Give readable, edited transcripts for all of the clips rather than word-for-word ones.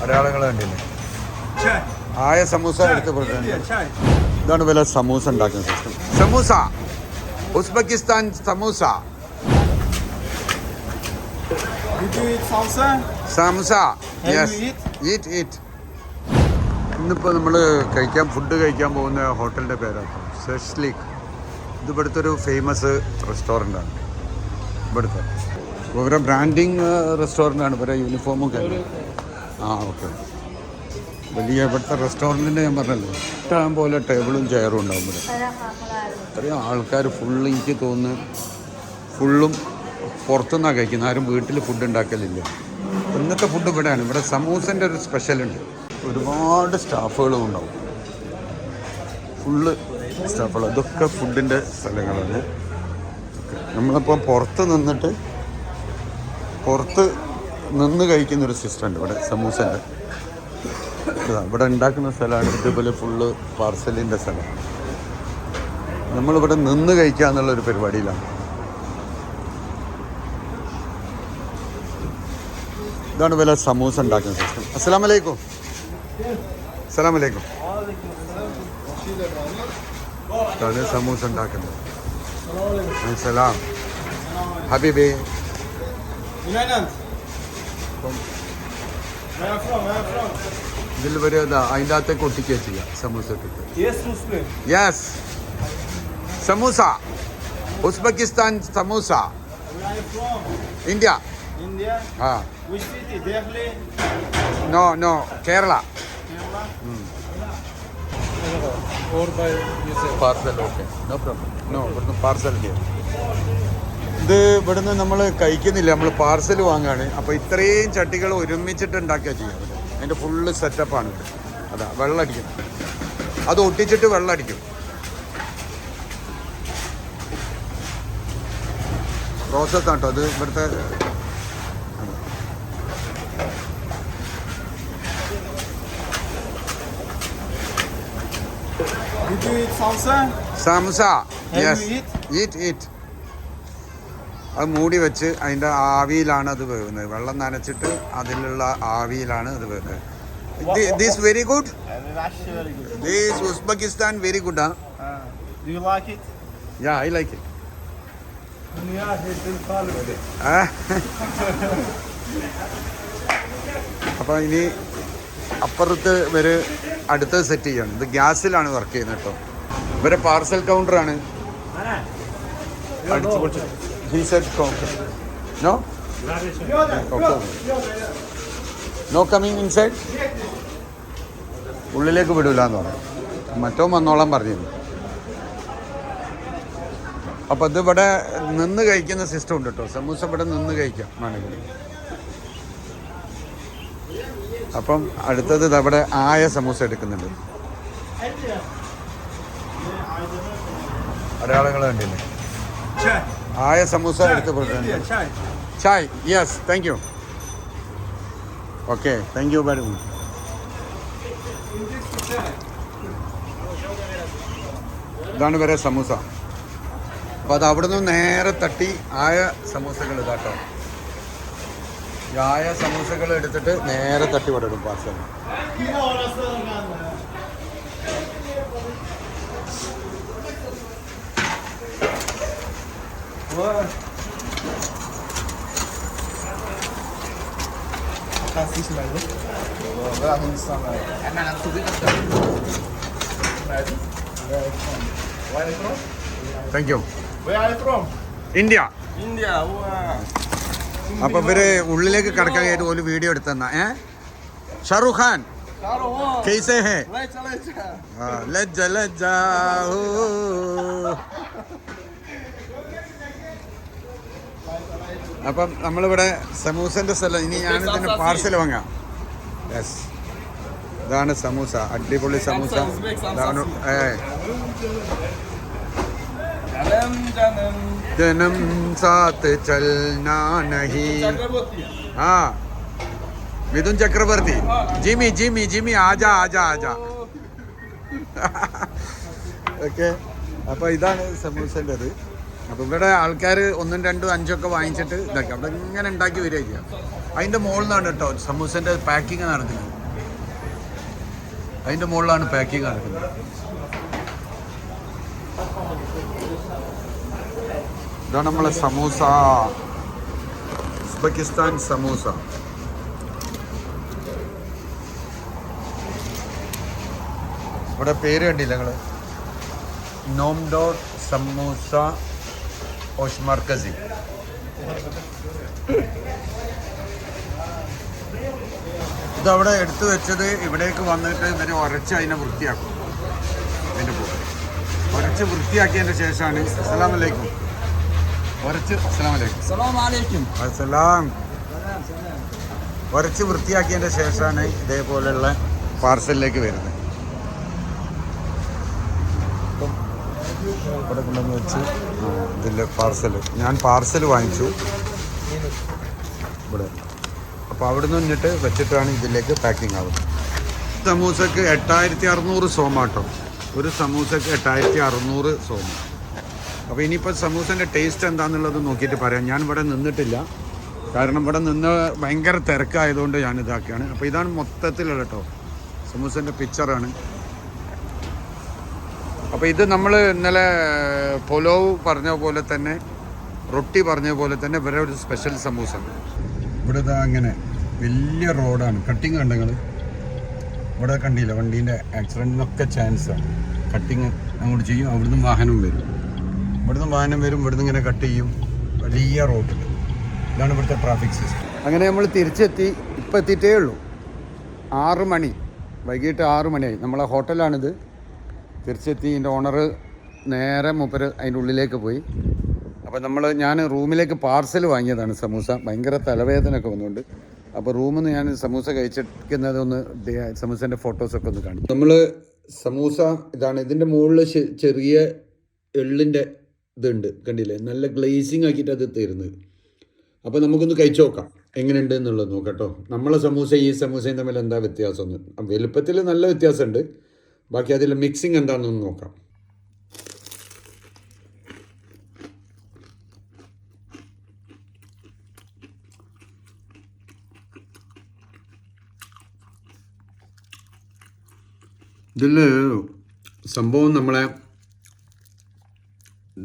അടയാളങ്ങൾ കണ്ടില്ലേ? ആയ സമൂസ എടുത്ത് കൊടുക്കുന്നത്. ഇതാണ് വില സമൂസ ഉണ്ടാക്കുന്ന system. Samosa, Uzbekistan samosa. Samosa, yes, eat eat. ഇന്നിപ്പോൾ നമ്മൾ ഫുഡ് കഴിക്കാൻ പോകുന്ന ഹോട്ടലിൻ്റെ പേരാണ് സെഷ്ലിക്. ഇത് ഇവിടുത്തെ ഒരു ഫേമസ് റെസ്റ്റോറൻ്റാണ്. ഇവിടുത്തെ ഇവരെ ബ്രാൻഡിങ് റെസ്റ്റോറൻ്റാണ്. ഇവരെ യൂണിഫോമും കഴിഞ്ഞു. ഓക്കെ. വലിയ ഇവിടുത്തെ റെസ്റ്റോറൻറ്റിൻ്റെ ഞാൻ പറഞ്ഞല്ലോ, ഇഷ്ടം പോലെ ടേബിളും ചെയറും ഉണ്ടാവും ഇവിടെ. ഇത്രയും ആൾക്കാർ ഫുള്ള്, എനിക്ക് തോന്നുന്നു ഫുള്ളും പുറത്തുനിന്നാണ് കഴിക്കുന്നത്. ആരും വീട്ടിൽ ഫുഡ് ഉണ്ടാക്കലില്ല. ഇന്നത്തെ ഫുഡ് ഇവിടെയാണ്. ഇവിടെ സമൂസൻ്റെ ഒരു സ്പെഷ്യലുണ്ട്. ഒരുപാട് സ്റ്റാഫുകളും ഉണ്ടാവും. ഫുള്ള് സ്റ്റാഫുകൾ. ഇതൊക്കെ ഫുഡിൻ്റെ സ്ഥലങ്ങളാണ്. നമ്മളിപ്പോൾ പുറത്ത് നിന്ന് കഴിക്കുന്നൊരു സിസ്റ്റം ഉണ്ട് ഇവിടെ സമൂസൻ്റെ. ഇവിടെ ഉണ്ടാക്കുന്ന സ്ഥലമാണ്. ഇതുപോലെ ഫുള്ള് പാർസലിൻ്റെ സ്ഥലമാണ്. നമ്മളിവിടെ നിന്ന് കഴിക്കുക എന്നുള്ളൊരു പരിപാടിയിലാണ്. ഇതാണ് വില സമൂസ ഉണ്ടാക്കുന്ന സിസ്റ്റം. അസ്സലാമലൈക്കും. അസ്സലാമലൈക്കും. ഇതാണ് സമൂസ ഉണ്ടാക്കുന്നത്. സലാം ഹബീബി. ഇതിൽ വരെ അതിൻ്റെ അകത്തേക്ക് ഒട്ടിക്കുക ചെയ്യുക സമൂസ ഇട്ടിട്ട്. Yes, samosa, Uzbekistan samosa. India. No Kerala. Parcel. Okay, no problem. No, ഇവിടുന്ന് പാർസൽ ചെയ്യാം. ഇത് ഇവിടുന്ന് നമ്മൾ കഴിക്കുന്നില്ല, നമ്മൾ പാർസൽ വാങ്ങുകയാണ്. അപ്പോൾ ഇത്രയും ചട്ടികൾ ഒരുമിച്ചിട്ട് ഉണ്ടാക്കുക ചെയ്യാം. അതിൻ്റെ ഫുള്ള് സെറ്റപ്പാണ് ഇത്. അതാ വെള്ളം അടിക്കും, അത് ഒട്ടിച്ചിട്ട് വെള്ളം അടിക്കും. പ്രോസസ്സാണ് കേട്ടോ അത് ഇവിടുത്തെ. Samosa, yes, eat eat. അത് മൂടി വെച്ച് അതിൻ്റെ ആവിയിലാണ് അത് വേവുന്നത്. വെള്ളം നനച്ചിട്ട് അതിലുള്ള ആവിയിലാണ് അത് വേവുന്നത്. This very good. This Uzbekistan very good. Do you like it? Yeah, I like it. അപ്പോൾ ഇനി അപ്പുറത്ത് ഇവർ അടുത്തത് സെറ്റ് ചെയ്യണം. ഇത് ഗ്യാസിലാണ് വർക്ക് ചെയ്യുന്നത് കേട്ടോ. ഇവരെ പാർസൽ കൗണ്ടറാണ്. അടിച്ചു പൊളിച്ചു. He said okay. No? Okay. No coming inside? ഉള്ളിലേക്ക് വിടൂല എന്ന് പറഞ്ഞു. മറ്റോ വന്നോളാൻ പറഞ്ഞിരുന്നു. അപ്പം ഇത് ഇവിടെ നിന്ന് കഴിക്കുന്ന സിസ്റ്റം ഉണ്ട് കേട്ടോ. സമൂസ ഇവിടെ നിന്ന് കഴിക്കാം വേണമെങ്കിൽ. അപ്പം അടുത്തത് അവിടെ ആയ സമൂസ എടുക്കുന്നുണ്ട്. അടയാളങ്ങൾ കണ്ടില്ലേ? ആയ സമൂസ എടുത്ത് കൊടുക്കുന്നുണ്ട്. Chai, yes, thank you. Okay, thank you very much. ഇതാണ് വരെ സമൂസ. അപ്പോൾ അത് അവിടെ നിന്ന് നേരെ തട്ടി ആയ സമൂസകൾ ഇതാട്ടോ. ആയ സമൂസകൾ എടുത്തിട്ട് നേരെ തട്ടി വിടും പാർസൽ. Thank you. ഇന്ത്യ. അപ്പൊ ഇവര് ഉള്ളിലേക്ക് കടക്കാനായിട്ട് ഒരു വീഡിയോ എടുത്തെന്നാ. ഷാറൂഖ് ഖാൻ कैसे है? लज्जा लज्जा हो. അപ്പം നമ്മളിവിടെ സമൂസൻ്റെ സ്ഥലം. ഇനി ഞാനിതിൻ്റെ പാർസൽ വാങ്ങാം. യെസ്, ഇതാണ് സമൂസ. അടിപൊളി സമൂസ. ഇതാണ് ജനം സാത്ത് ചൽനാ നഹി. മിഥുൻ ചക്രവർത്തി. ജിമി ജിമി ജിമി ആജാ ആജാ ആജാ. ഓക്കെ, അപ്പോൾ ഇതാണ് സമൂസൻ്റെത്. അപ്പോൾ ഇവിടെ ആൾക്കാർ 1, 2, 5 ഒക്കെ വാങ്ങിച്ചിട്ട് ഇതാക്കി അവിടെ ഇങ്ങനെ ഉണ്ടാക്കി വരിക. അതിൻ്റെ മുകളിൽ നിന്നാണ് കേട്ടോ സമൂസൻ്റെ പാക്കിങ് നടക്കുന്നത്. അതിൻ്റെ മുകളിലാണ് പാക്കിങ് നടക്കുന്നത്. ഇതാണ് നമ്മളെ സമൂസ, ഉസ്ബെക്കിസ്ഥാൻ സമൂസ. ഇവിടെ പേര് കണ്ടില്ല നിങ്ങൾ, നോംഡോർ സമൂസ ഓഷ്മർക്കസി. ഇതവിടെ എടുത്തു വെച്ചത് ഇവിടേക്ക് വന്നിട്ട് ഇവർ ഉരച്ച് അതിനെ വൃത്തിയാക്കും. അതിൻ്റെ പോലെ ഉരച്ച് വൃത്തിയാക്കിയതിൻ്റെ ശേഷമാണ് അസ്സലാമലൈക്കും ഉരച്ച് വൃത്തിയാക്കിയതിൻ്റെ ശേഷമാണ് ഇതേപോലെയുള്ള പാർസലിലേക്ക് വരുന്നത്. ഇവിടെ കൊണ്ടുവന്ന് വെച്ച് ഇതിൻ്റെ ഞാൻ പാർസൽ വാങ്ങിച്ചു ഇവിടെ. അപ്പോൾ അവിടെ നിന്ന് വന്നിട്ട് വെച്ചിട്ടാണ് ഇതിലേക്ക് പാക്കിംഗ് ആവുന്നത്. സമൂസക്ക് 8600 സോമാട്ടോ. ഒരു സമൂസക്ക് 8600 സോമ. അപ്പോൾ ഇനിയിപ്പോൾ സമൂസൻ്റെ ടേസ്റ്റ് എന്താണെന്നുള്ളത് നോക്കിയിട്ട് പറയാം. ഞാൻ ഇവിടെ നിന്നിട്ടില്ല, കാരണം ഇവിടെ നിന്ന് ഭയങ്കര തിരക്കായതുകൊണ്ട് ഞാൻ ഇതാക്കുകയാണ്. അപ്പോൾ ഇതാണ് മൊത്തത്തിലുള്ള കേട്ടോ സമൂസൻ്റെ പിക്ചറാണ്. അപ്പോൾ ഇത് നമ്മൾ ഇന്നലെ പുലാവ് പറഞ്ഞ പോലെ തന്നെ, റൊട്ടി പറഞ്ഞ പോലെ തന്നെ ഇവരെ ഒരു സ്പെഷ്യൽ സമൂസ. ഇവിടെ അങ്ങനെ വലിയ റോഡാണ്. കട്ടിങ് കണ്ടങ്ങൾ ഇവിടെ കണ്ടില്ല, വണ്ടീൻ്റെ ആക്സിഡൻറ്റിനൊക്കെ ചാൻസാണ്. കട്ടിങ് അങ്ങോട്ട് ചെയ്യും, അവിടുന്ന് വാഹനം വരും, ഇവിടുന്ന് ഇങ്ങനെ കട്ട് ചെയ്യും. വലിയ റോഡിൽ ഇതാണ് ഇവിടുത്തെ ട്രാഫിക് സിസ്റ്റം. അങ്ങനെ നമ്മൾ തിരിച്ചെത്തി. ഇപ്പം എത്തിയിട്ടേ ഉള്ളൂ. 6 മണി, വൈകിട്ട് 6 മണിയായി. നമ്മളെ ഹോട്ടലാണിത്. തിരിച്ചെത്തി. ഇതിൻ്റെ ഓണർ നേരെ മൂപ്പര് അതിൻ്റെ ഉള്ളിലേക്ക് പോയി. അപ്പോൾ ഞാൻ റൂമിലേക്ക് പാർസൽ വാങ്ങിയതാണ് സമൂസ. ഭയങ്കര തലവേദനയൊക്കെ വന്നുകൊണ്ട്. അപ്പോൾ റൂമിൽ നിന്ന് ഞാൻ സമൂസ കഴിച്ചിരിക്കുന്നത് സമൂസേൻ്റെ ഫോട്ടോസൊക്കെ ഒന്ന് കാണിക്കും. നമ്മൾ സമൂസ ഇതാണ്. ഇതിൻ്റെ മുകളിൽ ചെറിയ എള്ളിൻ്റെ ഇതുണ്ട്, കണ്ടില്ലേ? നല്ല ഗ്ലേസിങ് ആക്കിയിട്ട് അത് തരുന്നത്. അപ്പോൾ നമുക്കൊന്ന് കഴിച്ചു നോക്കാം എങ്ങനെയുണ്ട് എന്നുള്ളത് നോക്കാം കേട്ടോ. നമ്മളെ സമൂസ ഈ സമൂസയും തമ്മിൽ എന്താ വ്യത്യാസമൊന്നും. വലുപ്പത്തിൽ നല്ല വ്യത്യാസമുണ്ട്. ബാക്കി അതിൽ മിക്സിങ് എന്താണെന്നൊന്ന് നോക്കാം. ഇതിൽ സംഭവം നമ്മളെ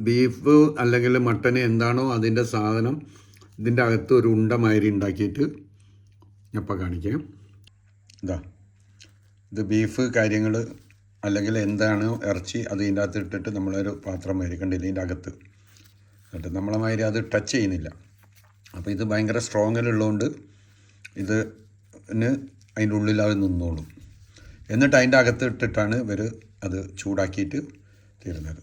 ബീഫ് അല്ലെങ്കിൽ മട്ടന് എന്താണോ അതിൻ്റെ സാധനം ഇതിൻ്റെ അകത്ത് ഒരു ഉണ്ടമാതിരി ഉണ്ടാക്കിയിട്ട് ഞാൻ കാണിക്കാം. ഇത് ബീഫ് കാര്യങ്ങൾ അല്ലെങ്കിൽ എന്താണ് ഇറച്ചി അത് ഇതിൻ്റെ അകത്ത് ഇട്ടിട്ട് നമ്മളൊരു പാത്രം മാതിരി കണ്ടില്ല ഇതിൻ്റെ അകത്ത് എന്നിട്ട് നമ്മളെ മാതിരി അത് ടച്ച് ചെയ്യുന്നില്ല. അപ്പോൾ ഇത് ഭയങ്കര സ്ട്രോങ്ങിലുള്ളതുകൊണ്ട് അതിൻ്റെ ഉള്ളിൽ അത് നിന്നോളും. എന്നിട്ട് അതിൻ്റെ അകത്ത് ഇട്ടിട്ടാണ് ഇവർ അത് ചൂടാക്കിയിട്ട് തരുന്നത്.